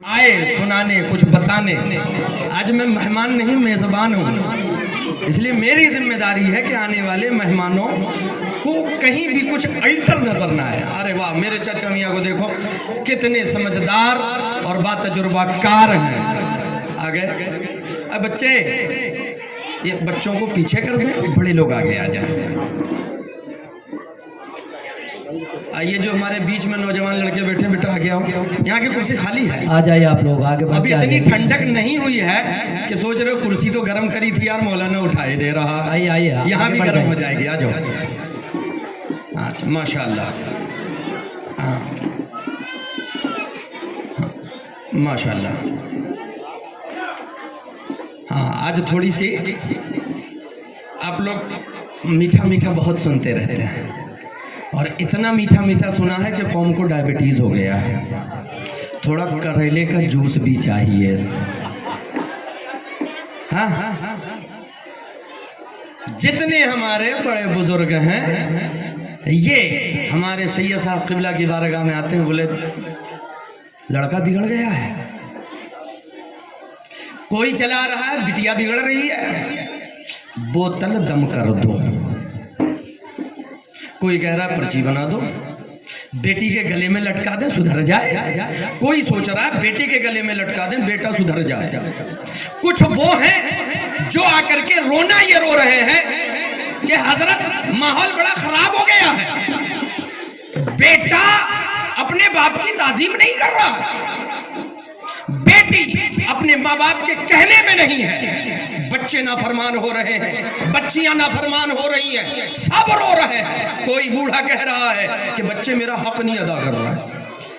آئے سنانے کچھ بتانے. آج میں مہمان نہیں میزبان ہوں, اس لیے میری ذمہ داری ہے کہ آنے والے مہمانوں کو کہیں بھی کچھ الٹر نظر نہ آئے. ارے واہ, میرے چچا میاں کو دیکھو کتنے سمجھدار اور با تجربہ کار ہیں. آگے اب بچے, یہ بچوں کو پیچھے کر دیں, بڑے لوگ آگے آ جائیں. یہ جو ہمارے بیچ میں نوجوان لڑکے بیٹھے, بیٹا آگے آؤ, یہاں کی کرسی خالی ہے, آ جائیے آپ لوگ آگے. ابھی اتنی ٹھنڈک نہیں ہوئی ہے کہ سوچ رہے ہو کرسی تو گرم کری تھی یار, مولانا اٹھائے دے رہا. آئیے آئیے, یہاں بھی گرم ہو جائے گی, آ جاؤ. اچھا ماشاء اللہ, ہاں ماشاء اللہ. ہاں آج تھوڑی سی آپ لوگ میٹھا میٹھا بہت سنتے رہتے ہیں, اور اتنا میٹھا میٹھا سنا ہے کہ قوم کو ڈائبٹیز ہو گیا ہے. تھوڑا کریلے کا جوس بھی چاہیے. ہاں جتنے ہمارے بڑے بزرگ ہیں, یہ ہمارے سید صاحب قبلہ کی بارگاہ میں آتے ہیں, بولے لڑکا بگڑ گیا ہے, کوئی چلا رہا ہے, بٹیا بگڑ رہی ہے, بوتل دم کر دو. کوئی کہہ رہا ہے پرچی بنا دو, بیٹی کے گلے میں لٹکا دیں سدھر جائے. کوئی سوچ رہا ہے بیٹی کے گلے میں لٹکا دیں بیٹا سدھر جائے. کچھ وہ ہیں جو آ کر کے رونا یہ رو رہے ہیں کہ حضرت ماحول بڑا خراب ہو گیا ہے, بیٹا اپنے باپ کی تعظیم نہیں کر رہا, بیٹی اپنے ماں باپ کے کہنے میں نہیں ہے, بچے نافرمان ہو رہے ہیں, بچیاں نافرمان ہو رہی ہیں, سب رو رہے ہیں. کوئی بوڑھا کہہ رہا ہے کہ بچے میرا حق نہیں ادا کر رہے ہیں.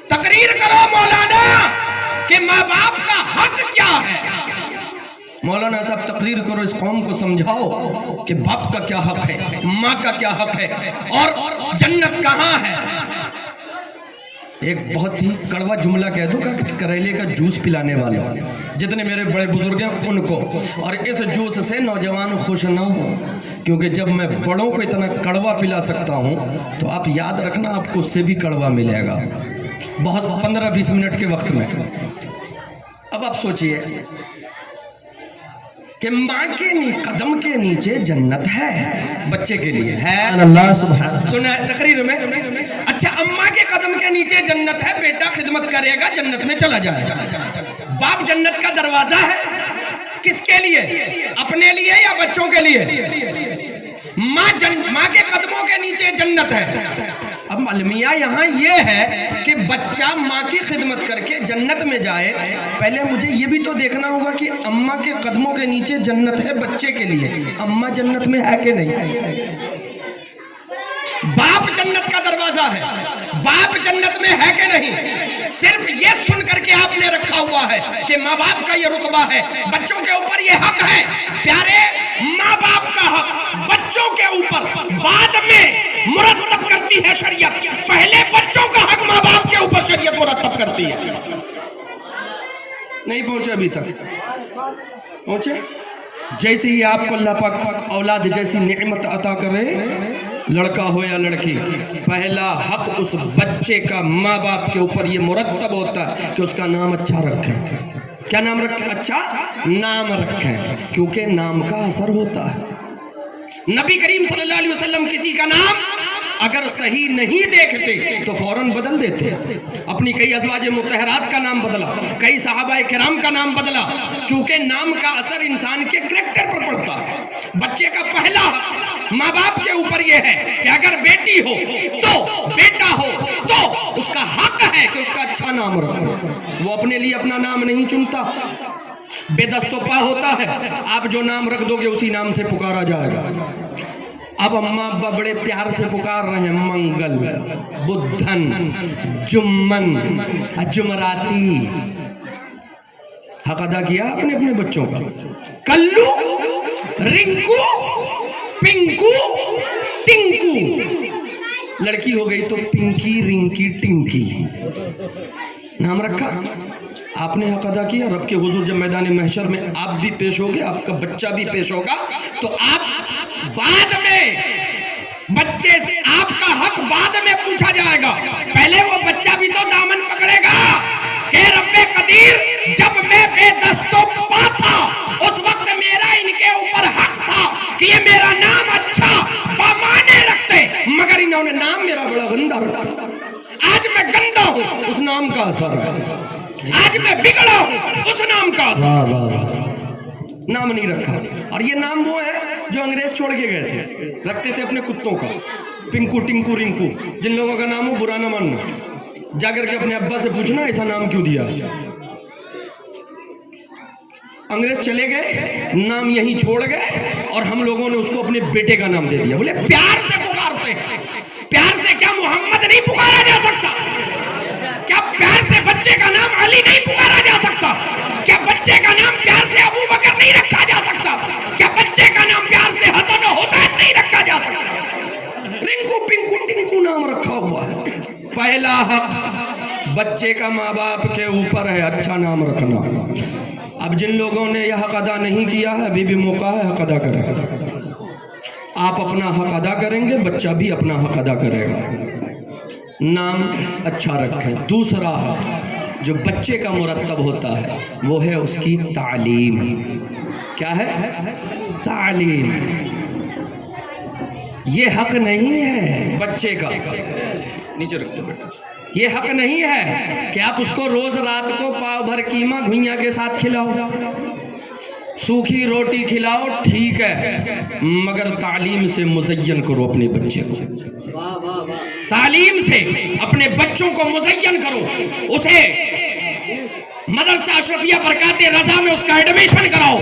تقریر کرو مولانا کہ ماں باپ کا حق کیا ہے. مولانا صاحب تقریر کرو, اس قوم کو سمجھاؤ کہ باپ کا کیا حق ہے, ماں کا کیا حق ہے, اور جنت کہاں ہے. ایک بہت ہی کڑوا جملہ کہہ دوں کہ کریلے کا جوس پلانے والوں جتنے میرے بڑے بزرگ ہیں ان کو, اور اس جوس سے نوجوان خوش نہ ہوں, کیونکہ جب میں بڑوں کو اتنا کڑوا پلا سکتا ہوں تو آپ یاد رکھنا آپ کو اس سے بھی کڑوا ملے گا, بہت 15-20 منٹ کے وقت میں. اب آپ سوچئے کہ ماں کے قدم کے نیچے جنت ہے, بچے کے لیے ہے. اللہ سبحانہ, سنا ہے تقریر میں. اچھا اماں کے قدم کے نیچے جنت ہے, بیٹا خدمت کرے گا جنت میں چلا جائے گا. باپ جنت کا دروازہ ہے, کس کے لیے, اپنے لیے یا بچوں کے لیے. ماں کے قدموں کے نیچے جنت ہے. اب المیہ یہاں یہ ہے کہ بچہ ماں کی خدمت کر کے جنت میں جائے, پہلے مجھے یہ بھی تو دیکھنا ہوگا کہ اماں کے قدموں کے نیچے جنت ہے بچے کے لیے, اماں جنت میں ہے کہ نہیں. باپ جنت کا دروازہ ہے, باپ جنت میں ہے کہ نہیں. صرف یہ سن کر کے آپ نے رکھا ہوا ہے کہ ماں باپ کا یہ رتبہ ہے, بچوں کے اوپر یہ حق ہے. پیارے, ماں باپ کا حق بچوں کے اوپر بعد میں مرتب کرتی ہے شریعت, پہلے بچوں کا حق ماں باپ کے اوپر شریعت مرتب کرتی ہے. نہیں پہنچے ابھی تک, پہنچے. جیسے ہی آپ کو اللہ پاک اولاد جیسی نعمت عطا کرے, لڑکا ہو یا لڑکی, پہلا حق اس بچے کا ماں باپ کے اوپر یہ مرتب ہوتا ہے کہ اس کا نام اچھا رکھیں. کیا نام رکھیں, اچھا نام رکھیں, کیونکہ نام کا اثر ہوتا ہے. نبی کریم صلی اللہ علیہ وسلم کسی کا نام اگر صحیح نہیں دیکھتے تو فوراً بدل دیتے. اپنی کئی ازواج مطہرات کا نام بدلا, کئی صحابہ کرام کا نام بدلا, کیونکہ نام کا اثر انسان کے کریکٹر پر پڑتا ہے. بچے کا پہلا ماں باپ کے اوپر یہ ہے کہ اگر بیٹی ہو تو بیٹا ہو تو اس کا حق ہے کہ اس کا اچھا نام رکھو. وہ اپنے لیے اپنا نام نہیں چنتا, بے دست و پا ہوتا ہے, آپ جو نام رکھ دو گے اسی نام سے پکارا جائے گا. اب اماں ابا بڑے پیار سے پکار رہے ہیں, منگل, بدھن, جمن, جمراتی. حق ادا کیا اپنے اپنے بچوں کا. کلو, رنکو, پنکو, ٹنکو. لڑکی ہو گئی تو پنکی, رنکی, ٹنکی نام رکھا. آپ نے حق ادا کیا. رب کے حضور جب میدان محشر میں آپ بھی پیش ہوگے, آپ کا بچہ بھی پیش ہوگا, تو آپ بعد میں بچے سے آپ کا حق بعد میں پوچھا جائے گا. پہلے وہ بچہ بھی تو دامن پکڑے گا کہ رب قدیر اثر ہے. آج میں بگڑا ہوں اس نام کا اثر. واہ واہ واہ. نام نہیں رکھا. اور یہ نام وہ ہے جو انگریز چھوڑ کے گئے تھے. رکھتے تھے اپنے کتوں کا پنکو ٹنکو رنکو. جن لوگوں کا نام ہو برا نہ ماننا. جا کر کے اپنے ابا سے پوچھنا ایسا نام کیوں دیا. انگریز چلے گئے, نام یہیں چھوڑ گئے, اور ہم لوگوں نے اس کو اپنے بیٹے کا نام دے دیا. بولے پیار سے پکارتے ہیں. پیار سے کیا محمد نہیں پکارا جا سکتا؟ کیا پیار سے بچے کا نام علی نہیں پکارا جا سکتا؟ کیا بچے کا نام پیار سے ابو بکر نہیں رکھا جا سکتا؟ کیا بچے کا نام پیار سے حسن و حسین نہیں رکھا جا سکتا؟ رنکو پنکو ٹنکو نام رکھا ہوا ہے. پہلا حق بچے کا ماں باپ کے اوپر ہے اچھا نام رکھنا. اب جن لوگوں نے یہ حق ادا نہیں کیا ہے ابھی بھی موقع ہے حق ادا کریں. آپ اپنا حق ادا کریں گے, بچہ بھی اپنا حق ادا کرے گا. نام اچھا رکھیں. دوسرا حق جو بچے کا مرتب ہوتا ہے وہ ہے اس کی تعلیم. کیا ہے؟ تعلیم. یہ حق نہیں ہے بچے کا, نیچے رکھ دو بیٹا, یہ حق نہیں ہے کہ آپ اس کو روز رات کو پاؤ بھر قیمہ گھوئیاں کے ساتھ کھلاؤ, سوکھی روٹی کھلاؤ, ٹھیک ہے, مگر تعلیم سے مزین کرو اپنے بچے کو. تعلیم سے اپنے بچوں کو مزین کرو. اسے مدرسہ اشرفیہ برکات رضا میں اس کا ایڈمیشن کراؤ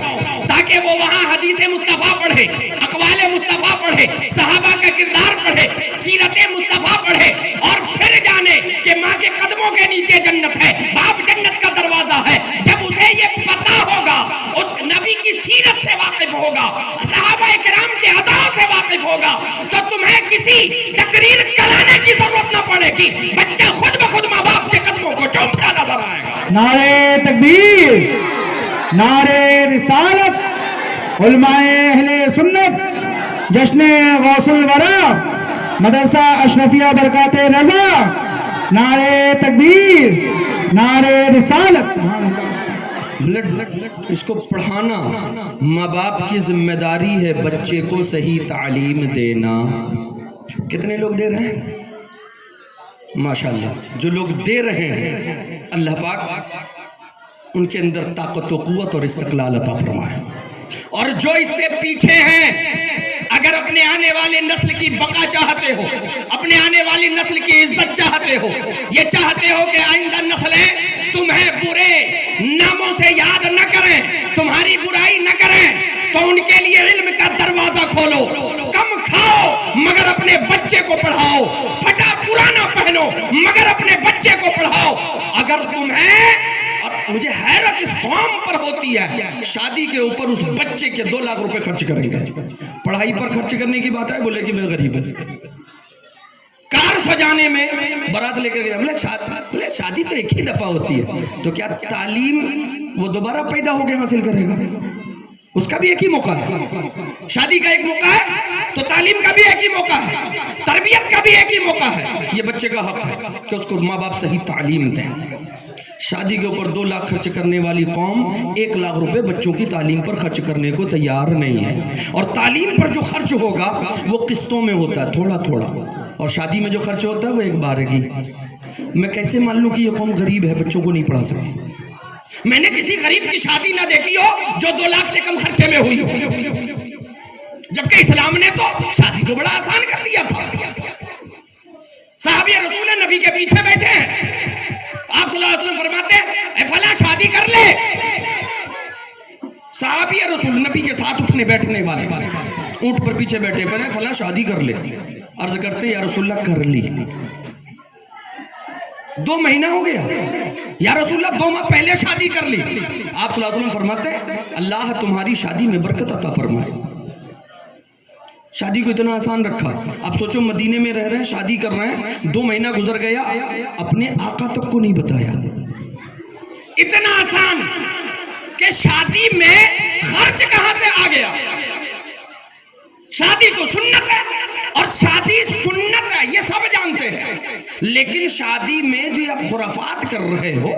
تاکہ وہ وہاں حدیث مصطفیٰ پڑھے, اقوال مصطفیٰ پڑھے, صحابہ کا کردار پڑھے, سیرت مصطفیٰ پڑھے, اور پھر جانے کہ ماں کے قدموں کے نیچے جنت ہے, باپ جنت کا دروازہ ہے. جب اسے یہ پتا ہوگا, اس نبی کی سیرت سے واقف ہوگا, صحابہ کرام کے اداؤں سے واقف ہوگا, تو تمہیں کسی تقریر کرانے کی ضرورت نہ پڑے گی. بچہ خود بخود ماں باپ کے قدموں کو چومتا نظر آئے گا. نعرہ تکبیر, نعرہ رسالت, علماء اہل سنت, جشن غوث الورا, مدرسہ اشرفیہ برکات رضا, نعرہ تکبیر, نعرہ رسالت. اس کو پڑھانا ماں باپ کی ذمہ داری ہے, بچے کو صحیح تعلیم دینا. کتنے لوگ دے رہے ہیں؟ ماشاءاللہ جو لوگ دے رہے ہیں اللہ پاک ان کے اندر طاقت و قوت اور استقلال عطا فرمائے. اور جو اس سے پیچھے ہیں, اگر اپنے آنے والے نسل کی بقا چاہتے ہو, اپنے آنے والی نسل کی عزت چاہتے ہو, یہ چاہتے ہو کہ آئندہ نسلیں تمہیں برے ناموں سے یاد نہ کریں, تمہاری برائی نہ کریں, تو ان کے لیے علم کا دروازہ کھولو. کم کھاؤ مگر اپنے بچے کو پڑھاؤ, پھٹا پرانا پہنو مگر اپنے بچے کو پڑھاؤ. اگر تمہیں, اور مجھے حیرت اس قوم پر ہوتی ہے, شادی کے اوپر اس بچے کے 2 لاکھ روپے خرچ کریں گے. پڑھائی پر خرچ کرنے کی بات ہے, بولے کہ میں غریب ہوں. کار سجانے میں بارات لے کر گیا, بولے شادی تو ایک ہی دفعہ ہوتی ہے, تو کیا تعلیم وہ دوبارہ پیدا ہو کے حاصل کرے گا؟ اس کا بھی ایک ہی موقع ہے. شادی کا ایک موقع ہے تو تعلیم کا بھی ایک ہی موقع ہے, تربیت کا بھی ایک ہی موقع ہے. یہ بچے کا حق ہے کہ اس کو ماں باپ صحیح تعلیم دیں. شادی کے اوپر 2 لاکھ خرچ کرنے والی قوم 1 لاکھ روپے بچوں کی تعلیم پر خرچ کرنے کو تیار نہیں ہے. اور تعلیم پر جو خرچ ہوگا وہ قسطوں میں ہوتا ہے, تھوڑا تھوڑا. اور شادی میں جو خرچ ہوتا ہے وہ ایک بارگی. میں کیسے مان لوں کہ یہ قوم غریب ہے, بچوں کو نہیں پڑھا سکتی؟ میں نے کسی غریب کی شادی نہ دیکھی ہو جو 2 لاکھ سے کم خرچے میں ہوئی ہو, جبکہ اسلام نے تو شادی کو بڑا آسان کر دیا تھا. صحابی رسول نبی کے پیچھے بیٹھے ہیں, آپ صلی اللہ علیہ وسلم فرماتے ہیں اے فلاں شادی کر لے. صحابی رسول نبی کے ساتھ اٹھنے بیٹھنے والے اونٹ پر پیچھے بیٹھے, فلاں شادی کر لے. عرض کرتے یا رسول اللہ کر لی, 2 مہینہ ہو گیا. یا رسول اللہ 2 ماہ پہلے شادی کر لی. آپ صلی اللہ علیہ وسلم فرماتے ہیں اللہ تمہاری شادی میں برکت عطا فرمائے. شادی کو اتنا آسان رکھا. آپ سوچو مدینے میں رہ رہے ہیں, شادی کر رہے ہیں, 2 مہینہ گزر گیا, اپنے آقا تک کو نہیں بتایا. اتنا آسان کہ شادی میں خرچ کہاں سے آ گیا. شادی تو سنت ہے, اور شادی سنت ہے یہ سب جانتے ہیں, لیکن شادی میں جو آپ خرافات کر رہے ہو,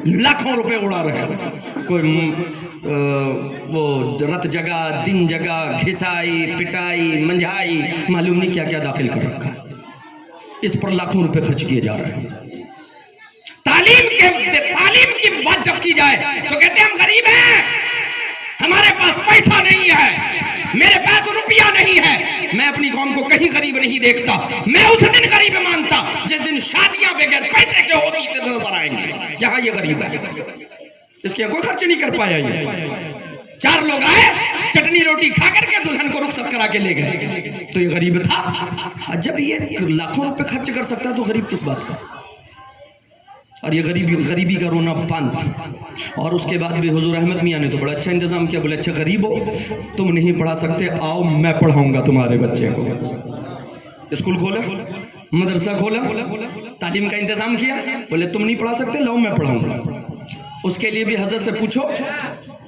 لاکھوں روپے اڑا رہے ہو, کوئی وہ رت جگہ دن جگہ گھسائی پٹائی منجھائی معلوم نہیں کیا کیا داخل کر رکھا ہے, اس پر لاکھوں روپے خرچ کیے جا رہے ہیں. تعلیم کی بات جب کی جائے تو کہتے ہیں ہم غریب ہیں، ہمارے پاس پیسہ نہیں ہے، میرے پاس روپیہ نہیں ہے۔ میں اپنی قوم کو کہیں غریب نہیں دیکھتا، میں اس دن غریب مانتا جس دن شادیاں بغیر پیسے کے ہوتی نظر آئیں گے، یہاں یہ غریب ہے، اس کے کوئی خرچ نہیں کر پایا۔ یہ 4 لوگ آئے، چٹنی روٹی کھا کر کے دلہن کو رخصت کرا کے لے گئے، تو یہ غریب تھا؟ جب یہ لاکھوں روپے خرچ کر سکتا تو غریب کس بات کا؟ اور یہ غریبی کا رونا بند۔ اور اس کے بعد بھی حضور احمد میاں نے تو بڑا اچھا انتظام کیا، بولے اچھا غریب ہو، تم نہیں پڑھا سکتے، آؤ میں پڑھاؤں گا تمہارے بچے کو۔ اسکول کھولا، مدرسہ کھولا، تعلیم کا انتظام کیا، بولے تم نہیں پڑھا سکتے، لاؤ میں پڑھاؤں گا۔ اس کے لیے بھی حضرت سے پوچھو،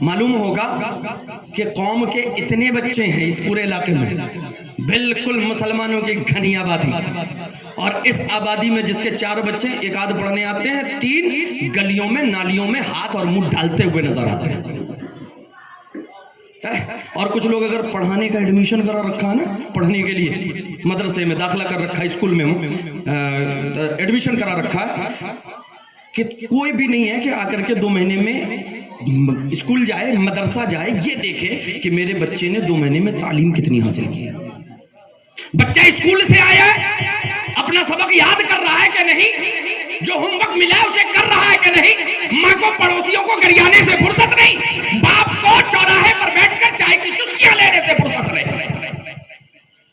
معلوم ہوگا کہ قوم کے اتنے بچے ہیں اس پورے علاقے میں، بالکل مسلمانوں کی گھنی آبادی، اور اس آبادی میں جس کے 4 بچے، 1 آدھ پڑھنے آتے ہیں، 3 گلیوں میں نالیوں میں ہاتھ اور منہ ڈالتے ہوئے نظر آتے ہیں۔ اور کچھ لوگ اگر پڑھانے کا ایڈمیشن کرا رکھا ہے نا، پڑھنے کے لیے مدرسے میں داخلہ کر رکھا ہے، اسکول میں ایڈمیشن کرا رکھا ہے، کہ کوئی بھی نہیں ہے کہ آ کر کے 2 مہینے میں اسکول جائے، مدرسہ جائے، یہ دیکھے کہ میرے بچے نے 2 مہینے میں تعلیم کتنی حاصل کی ہے۔ بچہ اسکول سے آیا ہے، اپنا سبق یاد کر رہا ہے کہ نہیں، جو ہوم ورک ملا ہے اسے کر رہا ہے کہ نہیں، ماں کو پڑوسیوں کو گریانے سے فرصت نہیں، باپ کو چوراہے پر بیٹھ کر چائے کی چسکیاں لینے سے فرصت نہیں۔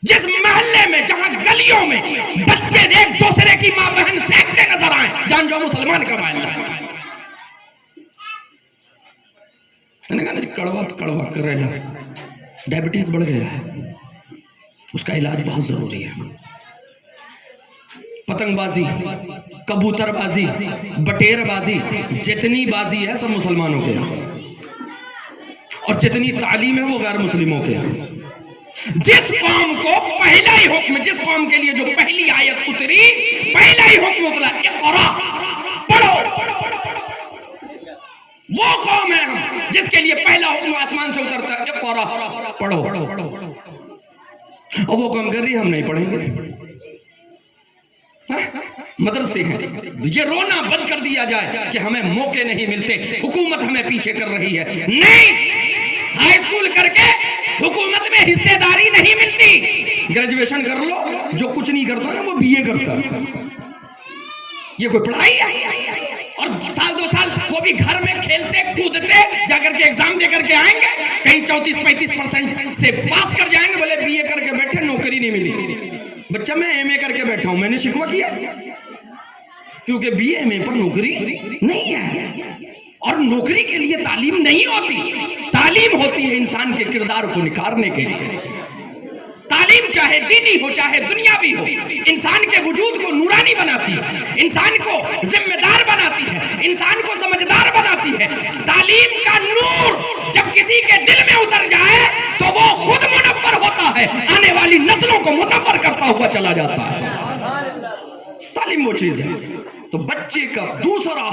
جس محلے میں، جہاں گلیوں میں بچے ایک دوسرے کی ماں بہن سینکتے نظر آئیں، جان جو مسلمان کا محلہ ہے۔ میں نے کہا کڑوا کریلا، ڈائبٹیز بڑھ گیا ہے، اس کا علاج بہت ضروری ہے۔ پتنگ بازی، کبوتر بازی، بٹیر بازی، جتنی بازی ہے سب مسلمانوں کے ہیں، اور جتنی تعلیم ہے وہ غیر مسلموں کے ہیں۔ جس قوم کو پہلا ہی حکم، جس قوم کے لیے جو پہلی آیت اتری، پہلا ہی حکم اترا اقرا، پڑھو، وہ قوم ہے ہم جس کے لیے پہلا حکم آسمان سے اترتا ہے اقرا، پڑھو، اور وہ قوم کر رہی ہے ہم نہیں پڑھیں گے۔ مدرسے ہیں، یہ رونا بند کر دیا جائے کہ ہمیں موقع نہیں ملتے، حکومت ہمیں پیچھے کر رہی ہے۔ نہیں، ہائی اسکول کر کے حکومت میں حصے داری نہیں ملتی۔ گریجویشن کر لو، جو کچھ نہیں کرتا نا وہ بی اے کرتا، یہ کوئی پڑھائی ہے؟ اور 2 سال وہ بھی گھر میں کھیلتے کودتے جا کر کے ایگزام دے کر کے آئیں گے، کہیں 34-35% سے پاس کر جائیں گے، بولے بی اے کر کے بیٹھے، نوکری نہیں ملی۔ بچہ میں ایم اے کر کے بیٹھا ہوں، میں نے شکوہ کیا کیونکہ بی اے میں پر نوکری نہیں ہے، اور نوکری کے لیے تعلیم نہیں ہوتی، تعلیم ہوتی ہے انسان کے کردار کو نکھارنے کے لیے۔ تعلیم چاہے دینی ہو چاہے دنیاوی ہو، انسان کے وجود کو نورانی بناتی ہے، انسان کو ذمہ دار بناتی ہے، انسان کو سمجھدار بناتی ہے۔ تعلیم کا نور جب کسی کے دل میں اتر جائے تو وہ خود منور ہوتا ہے، آنے والی نسلوں کو منور کرتا ہوا چلا جاتا ہے۔ تعلیم وہ چیز ہے۔ تو بچے کا دوسرا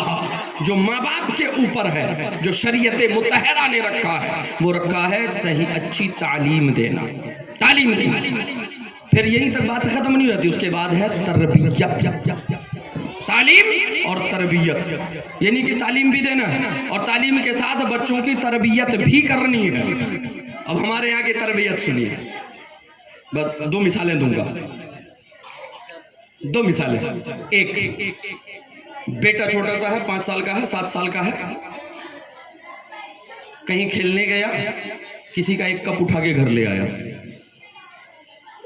جو ماں باپ کے اوپر ہے، جو شریعت مطہرہ نے رکھا ہے، وہ رکھا ہے صحیح اچھی تعلیم دینا، تعلیم دینا۔ پھر یہی تک بات ختم نہیں ہوتی، اس کے بعد ہے تربیت، تعلیم اور تربیت، یعنی کہ تعلیم بھی دینا ہے اور تعلیم کے ساتھ بچوں کی تربیت بھی کرنی ہے۔ اب ہمارے یہاں کی تربیت سنیے، بس 2 مثالیں دوں گا، 2 مثالیں۔ ایک بیٹا چھوٹا سا ہے، 5 سال کا ہے، 7 سال کا ہے، کہیں کھیلنے گیا، کسی کا ایک کپ اٹھا کے گھر لے آیا،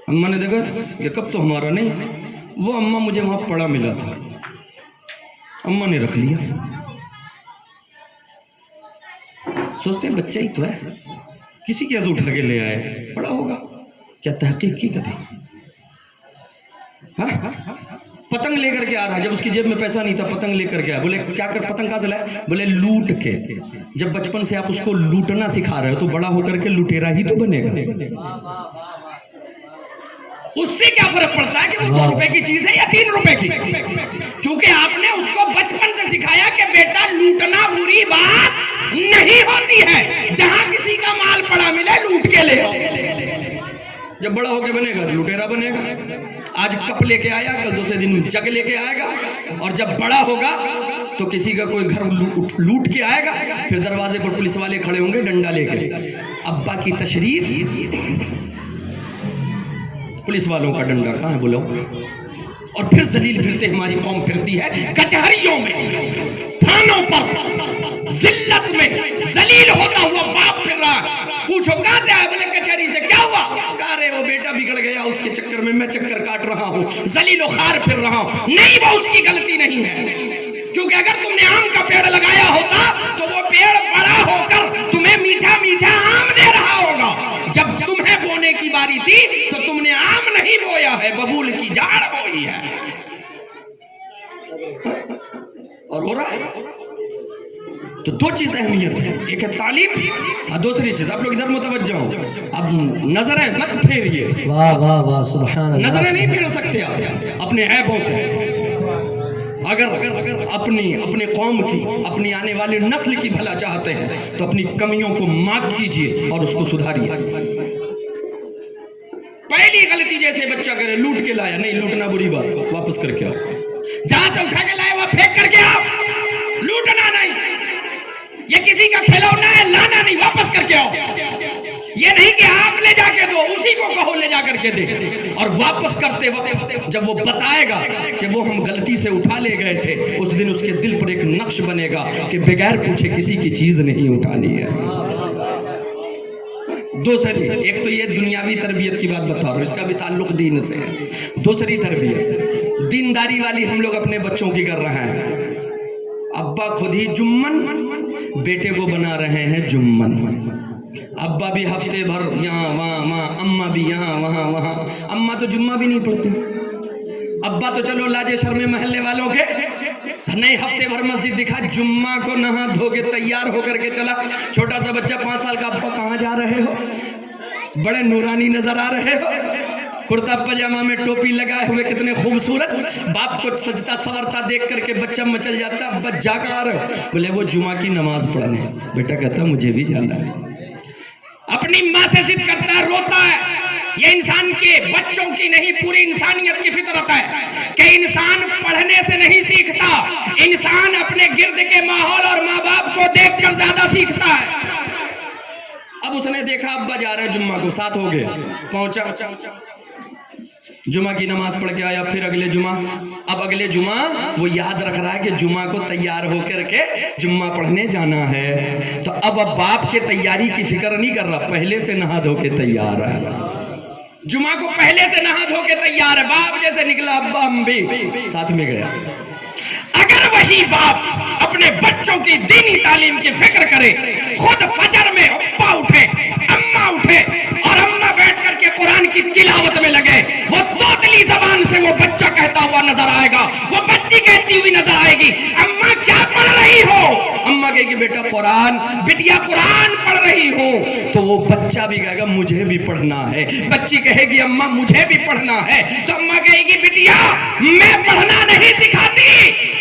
اماں نے دیکھا یہ کپ تو ہمارا نہیں، وہ اماں مجھے وہاں پڑا ملا تھا، اماں نے رکھ لیا۔ سوچتے ہیں بچہ ہی تو ہے، کسی کے اٹھا کے لے آئے، پڑا ہوگا، کیا تحقیق کی کبھی؟ پتنگ لے کر کے آ رہا، جب اس کی جیب میں پیسہ نہیں تھا پتنگ لے کر کے آیا، بولے کیا کر، پتنگ کہاں سے لائے؟ بولے لوٹ کے۔ جب بچپن سے آپ اس کو لوٹنا سکھا رہے ہو تو بڑا ہو کر کے لٹیرا ہی تو بنے گا۔ اس سے کیا فرق پڑتا ہے کہ وہ 2 روپے کی چیز ہے یا 3 روپے کی، کیونکہ آپ نے اس کو بچپن سے سکھایا کہ بیٹا لوٹنا بری بات نہیں ہوتی ہے، جہاں کسی کا مال پڑا ملے لوٹ کے لے آؤ۔ جب بڑا ہو کے بنے گا لٹیرا بنے گا، آج کپ لے کے آیا کل دوسرے دن جگ لے کے آئے گا، اور جب بڑا ہوگا تو کسی کا کوئی گھر لوٹ کے آئے گا، پھر دروازے پر پولیس والے کھڑے ہوں گے ڈنڈا لے کے، ابا کی تشریف پولیس والوں کا ڈنڈا کہاں ہے بولو؟ اور پھر ذلیل پھرتے ہماری قوم پھرتی ہے کچہریوں میں، تھانوں پر ذلت میں ذلیل ہوتا ہوا باپ پھر رہا۔ پوچھو کہاں سے آیا؟ بولے کچہری سے۔ کیا ہوا؟ کہا رہے وہ بیٹا بگڑ گیا، اس کے چکر میں چکر کاٹ رہا ہوں، ذلیل و خوار پھر رہا ہوں۔ نہیں، وہ اس کی غلطی نہیں ہے، کیونکہ اگر تم نے آم کا پیڑ لگایا ہوتا تو وہ پیڑ بڑا ہو کر تمہیں میٹھا میٹھا آم دے رہا ہوگا۔ جب تمہیں بونے کی باری تھی تو تم نے آم نہیں بویا ہے، ببول کی جاڑ بوئی ہے، اور ہو رہا ہے۔ تو دو چیز اہمیت ہے، ایک ہے تعلیم اور دوسری چیز، آپ لوگ ادھر متوجہ ہوں، اب نظریں مت پھیریے، واہ واہ واہ سبحان اللہ، نظریں نہیں پھیر سکتے آپ اپنے عیبوں سے۔ اگر اپنے قوم کی، اپنی آنے والی نسل کی بھلا چاہتے ہیں تو اپنی کمیوں کو مارک کیجئے اور اس کو سدھاریے۔ پہلی غلطی جیسے بچہ کرے، لوٹ کے لایا، نہیں لوٹنا بری بات، واپس کر کے آؤ۔ جہاں سے اٹھا کے لایا وہاں پھینک کر کے آؤ، لوٹنا نہیں۔ یہ کسی کا کھلونا ہے، لانا نہیں، واپس کر کے آؤ۔ یہ نہیں کہ آپ لے جا کے دو، اسی کو کہو لے جا کر کے دے۔ اور واپس کرتے وقت جب وہ بتائے گا کہ وہ ہم غلطی سے اٹھا لے گئے تھے، اس دن اس کے دل پر ایک نقش بنے گا کہ بغیر پوچھے کسی کی چیز نہیں اٹھانی ہے۔ دوسری، ایک تو یہ دنیاوی تربیت کی بات بتا رہا ہوں، اس کا بھی تعلق دین سے ہے۔ دوسری تربیت دینداری والی ہم لوگ اپنے بچوں کی کر رہے ہیں۔ ابا خود ہی جمن، بیٹے کو بنا رہے ہیں جمن۔ ابا بھی ہفتے بھر یہاں وہاں، اماں بھی یہاں وہاں۔ اماں تو جمعہ بھی نہیں پڑھتی، ابا تو چلو لاجے شرمے محلے والوں کے، نہیں ہفتے بھر مسجد دکھا، جمعہ کو نہا دھو کے تیار ہو کر کے چلا۔ چھوٹا سا بچہ 5 سال کا، ابا کہاں جا رہے ہو؟ بڑے نورانی نظر آ رہے ہو، کرتا پجامہ میں ٹوپی لگائے ہوئے، کتنے خوبصورت۔ باپ کو سجدہ سورتا دیکھ کر کے بچہ مچل جاتا، ابا جا کر آ رہے ہو؟ بولے وہ جمعہ کی نماز پڑھنے۔ بیٹا کہتا مجھے بھی جانا ہے، اپنی ماں سے ضد کرتا ہے، روتا ہے۔ یہ انسان کے بچوں کی نہیں، پوری انسانیت کی فطرت ہے کہ انسان پڑھنے سے نہیں سیکھتا، انسان اپنے گرد کے ماحول اور ماں باپ کو دیکھ کر زیادہ سیکھتا ہے۔ اب اس نے دیکھا ابا جا رہے ہیں جمعہ کو، 7 ہو گئے، پہنچا، جمعہ کی نماز پڑھ کے آیا، پھر اگلے جمعہ، اب اگلے جمعہ وہ یاد رکھ رہا ہے کہ جمعہ کو تیار ہو کر کے جمعہ پڑھنے جانا ہے۔ تو اب باپ کے تیاری کی فکر نہیں کر رہا، پہلے سے نہا دھو کے تیار ہے، جمعہ کو پہلے سے نہا دھو کے تیار ہے۔ باپ جیسے نکلا، ابا ہم بھی ساتھ میں گیا۔ اگر وہی باپ اپنے بچوں کی دینی تعلیم کی فکر کرے، خود فجر میں ابا اٹھے، اماں اٹھے اور اماں بیٹھ کر کے قرآن کی تلاوت میں لگے، وہ توتلی زبان سے وہ بچہ کہتا ہوا نظر آئے گا، وہ بچی کہتی ہوئی نظر آئے گی، اماں کیا پڑھ رہی ہو؟ اماں کہے گی بیٹا قرآن، بٹیا قرآن پڑھ رہی ہو، تو وہ بچہ بھی کہے گا مجھے بھی پڑھنا ہے۔ بچی کہے گی اماں مجھے بھی پڑھنا ہے، تو اماں کہے گی بٹیا میں پڑھنا نہیں سکھاتی،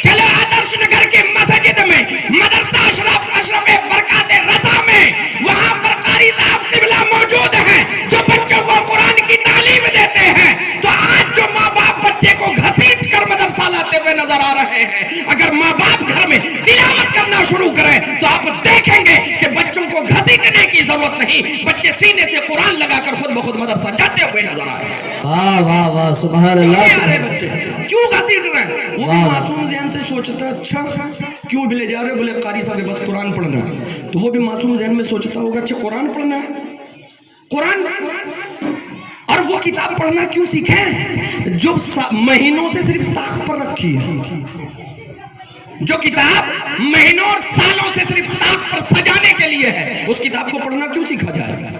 چلو آدرش نگر کے مسجد میں، مدرسہ اشرف برکات رضا میں، وہاں پر قاری صاحب قبلہ موجود ہیں جو بچوں کو قرآن کی تعلیم دیتے ہیں۔ تو آج جو ماں باپ بچے کو گھسیٹ کر مدرسہ لاتے ہوئے نظر آ رہے ہیں، اگر ماں باپ گھر میں تلاوت کرنا شروع کریں تو آپ دیکھیں گے کہ بچوں کو گھسیٹنے کی ضرورت نہیں، بچے سینے سے قرآن لگا کر خود بخود مدرسہ جاتے ہوئے نظر آئے ہیں۔ واہ واہ واہ سبحان اللہ، سارے بچے کیوں گھسیٹ رہے ہیں؟ وہ بھی معصوم ذہن سے سوچتا ہے اچھا کیوں بھی لے جا رہے؟ بولے قاری صاحب کے بس قرآن پڑھنا ہے، تو وہ بھی معصوم ذہن میں سوچتا ہوگا اچھا قرآن پڑھنا ہے، قرآن۔ اور وہ کتاب پڑھنا کیوں سیکھیں جو مہینوں سے صرف طاق پر رکھی ہے، جو کتاب مہینوں اور سالوں سے صرف طاق پر سجانے کے لیے ہے، اس کتاب کو پڑھنا کیوں سیکھا جائے؟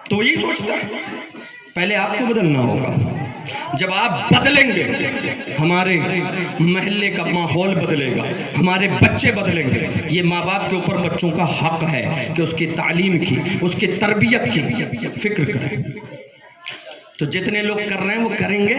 تو یہی سوچتا ہے۔ پہلے آپ کو بدلنا ہوگا، جب آپ بدلیں گے ہمارے محلے کا ماحول بدلے گا، ہمارے بچے بدلیں گے۔ یہ ماں باپ کے اوپر بچوں کا حق ہے کہ اس کی تعلیم کی، اس کی تربیت کی فکر کریں۔ تو جتنے لوگ کر رہے ہیں وہ کریں گے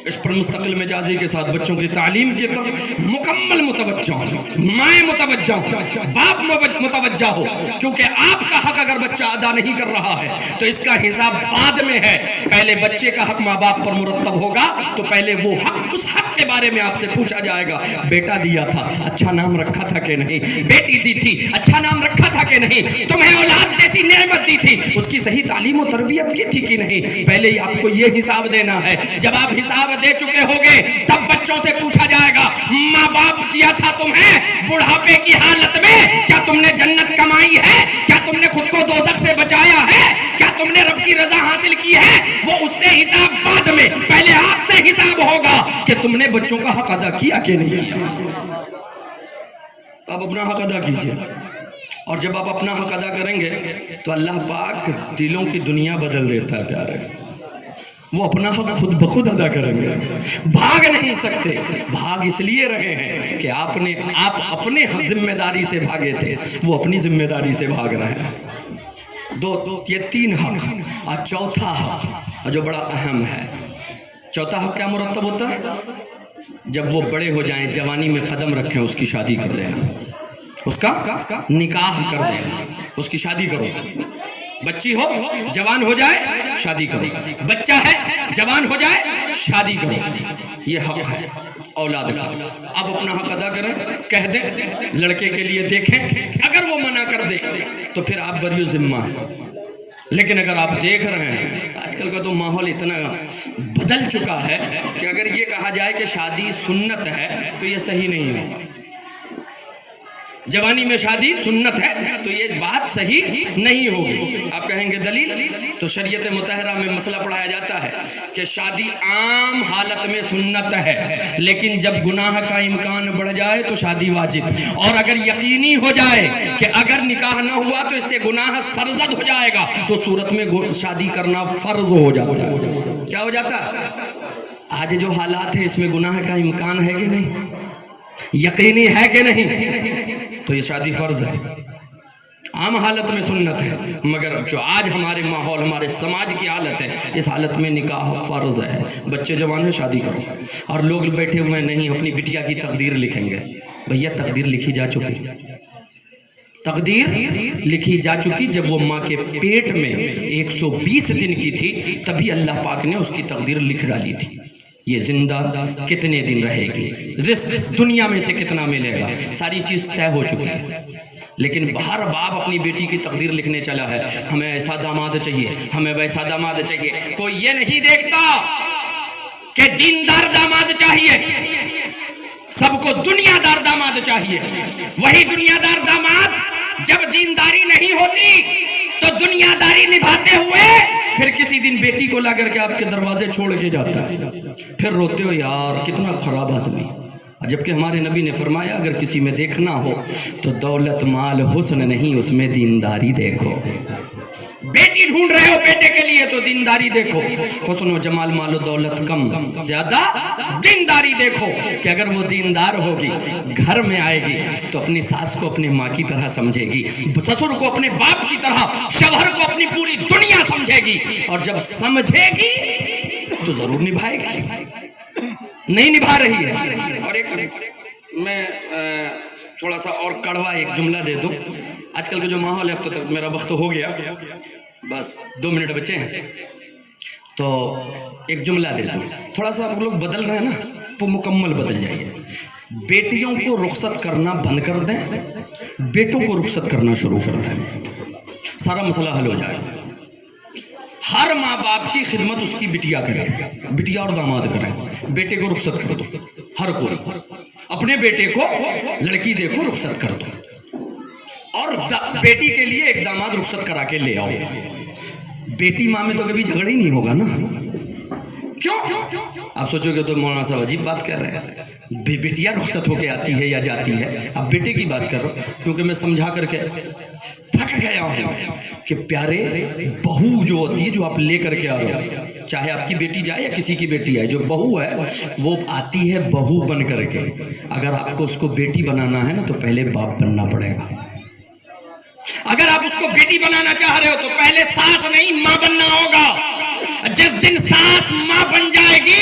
اس پر مستقل مزاجی کے ساتھ بچوں کی تعلیم کی طرف مکمل متوجہ ہو، مائیں متوجہ ہو، باپ متوجہ ہو، کیونکہ آپ کا حق اگر بچہ ادا نہیں کر رہا ہے تو اس کا حساب بعد میں ہے۔ پہلے بچے کا حق ماں باپ پر مرتب ہوگا تو پہلے وہ حق، اس حق کے بارے میں آپ سے پوچھا جائے گا، بیٹا دیا تھا اچھا نام رکھا تھا کہ نہیں، بیٹی دی تھی اچھا نام رکھا تھا کہ نہیں، تمہیں اولاد جیسی نعمت دی تھی اس کی صحیح تعلیم و تربیت کی تھی کہ نہیں، پہلے ہی آپ کو یہ حساب دینا ہے۔ جب آپ حساب دے چکے ہوگے تب بچوں سے پوچھا جائے گا، ماں باپ دیا تھا تمہیں بڑھاپے کی حالت میں، کیا تم نے جنت کمائی ہے، کیا تم نے خود کو دوزخ سے بچایا ہے، کیا تم نے رب کی رضا حاصل کی ہے؟ وہ اس سے حساب بعد میں، پہلے آپ سے حساب ہوگا کہ تم نے بچوں کا حق ادا کیا کہ نہیں کیا۔ آپ اپنا حق ادا کیجئے، اور جب آپ اپنا حق ادا کریں گے تو اللہ پاک دلوں کی دنیا بدل دیتا ہے پیارے، وہ اپنا حق خود بخود ادا کریں گے۔ بھاگ نہیں سکتے، بھاگ اس لیے رہے ہیں کہ آپ اپنے ذمہ داری سے بھاگے تھے، وہ اپنی ذمہ داری سے بھاگ رہے ہیں۔ یہ تین حق، اور چوتھا حق جو بڑا اہم ہے، چوتھا حق کیا مرتب ہوتا ہے؟ جب وہ بڑے ہو جائیں، جوانی میں قدم رکھیں، اس کی شادی کر دینا، اس کا نکاح کر دینا، اس کی شادی کرو۔ بچی ہو جوان ہو جائے شادی کرو، بچہ ہے جوان ہو جائے شادی کرو، یہ حق ہے اولاد کا۔ اب اپنا حق ادا کریں، کہہ دیں لڑکے کے لیے، دیکھیں اگر وہ منع کر دے تو پھر آپ بری ذمہ ہیں، لیکن اگر آپ دیکھ رہے ہیں آج کل کا تو ماحول اتنا بدل چکا ہے کہ اگر یہ کہا جائے کہ شادی سنت ہے تو یہ صحیح نہیں ہوگا، جوانی میں شادی سنت ہے تو یہ بات صحیح نہیں ہوگی۔ آپ کہیں گے دلیل؟ تو شریعت مطہرہ میں مسئلہ پڑھایا جاتا ہے کہ شادی عام حالت میں سنت ہے، لیکن جب گناہ کا امکان بڑھ جائے تو شادی واجب، اور اگر یقینی ہو جائے کہ اگر نکاح نہ ہوا تو اس سے گناہ سرزد ہو جائے گا تو صورت میں شادی کرنا فرض ہو جاتا ہے۔ کیا ہو جاتا ہے؟ آج جو حالات ہیں اس میں گناہ کا امکان ہے کہ نہیں، یقینی ہے کہ نہیں، تو یہ شادی فرض ہے، عام حالت میں سنت ہے، مگر جو آج ہمارے ماحول، ہمارے سماج کی حالت ہے، اس حالت میں نکاح فرض ہے۔ بچے جوان ہیں شادی کرو، اور لوگ بیٹھے ہوئے نہیں اپنی بٹیا کی تقدیر لکھیں گے۔ بھیا تقدیر لکھی جا چکی، تقدیر لکھی جا چکی، جب وہ ماں کے پیٹ میں 120 دن کی تھی تبھی اللہ پاک نے اس کی تقدیر لکھ ڈالی تھی، یہ زندہ کتنے دن رہے گی، رزق دنیا میں سے کتنا ملے گا، ساری چیز طے ہو چکی ہے۔ لیکن ہر باپ اپنی بیٹی کی تقدیر لکھنے چلا ہے، ہمیں ایسا داماد چاہیے، ہمیں ویسا داماد چاہیے، کوئی یہ نہیں دیکھتا کہ دیندار داماد چاہیے، سب کو دنیا دار داماد چاہیے۔ وہی دنیا دار داماد جب دینداری نہیں ہوتی تو دنیا داری نبھاتے ہوئے پھر کسی دن بیٹی کو لا کر کے آپ کے دروازے چھوڑ کے جاتا ہے، پھر روتے ہو یار کتنا خراب آدمی۔ جبکہ ہمارے نبی نے فرمایا اگر کسی میں دیکھنا ہو تو دولت مال حسن نہیں، اس میں دینداری دیکھو۔ بیٹی ڈھونڈ رہے ہو بیٹے کے لیے تو دینداری دیکھو، حسن و جمال مال و دولت کم، زیادہ دینداری دیکھو کہ اگر وہ دیندار ہوگی گھر میں آئے گی تو اپنی ساس کو اپنی ماں کی طرح سمجھے گی، سسر کو اپنے باپ کی طرح، شوہر کو اپنی پوری دنیا سمجھے گی، اور جب سمجھے گی تو ضرور نبھائے گی، نہیں نبھا رہی ہے۔ اور ایک میں تھوڑا سا اور کڑوا ایک جملہ دے دوں، آج کل کا جو ماحول ہے، اب تو میرا وقت ہو گیا، بس 2 منٹ بچے ہیں، تو ایک جملہ دے دوں، تھوڑا سا آپ لوگ بدل رہے ہیں نا تو مکمل بدل جائیے۔ بیٹیوں کو رخصت کرنا بند کر دیں، بیٹوں کو رخصت کرنا شروع کر دیں، سارا مسئلہ حل ہو جائے گا۔ ہر ماں باپ کی خدمت اس کی بٹیا کرے، بٹیا اور داماد کرے، بیٹے کو رخصت کر دو، ہر کوئی اپنے بیٹے کو لڑکی دیکھو رخصت کر دو، اور بیٹی کے لیے ایک داماد رخصت کرا کے لے آؤ۔ بیٹی ماں میں تو کبھی جھگڑا ہی نہیں ہوگا نا، کیوں؟ آپ سوچو گے تو مولانا صاحب عجیب بات کر رہے ہیں، بیٹیاں رخصت ہو کے آتی ہے یا جاتی ہے، اب بیٹے کی بات کر رہا ہوں کیونکہ میں سمجھا کر کے تھک گیا ہوں کہ پیارے بہو جو ہوتی ہے، جو آپ لے کر کے آ رہے ہو، چاہے آپ کی بیٹی جائے یا کسی کی بیٹی آئے، جو بہو ہے وہ آتی ہے بہو بن کر کے، اگر آپ کو اس کو بیٹی بنانا ہے نا تو پہلے باپ بننا پڑے گا۔ اگر آپ اس کو بیٹی بنانا چاہ رہے ہو تو پہلے ساس نہیں ماں بننا ہوگا۔ جس دن ساس ماں بن جائے گی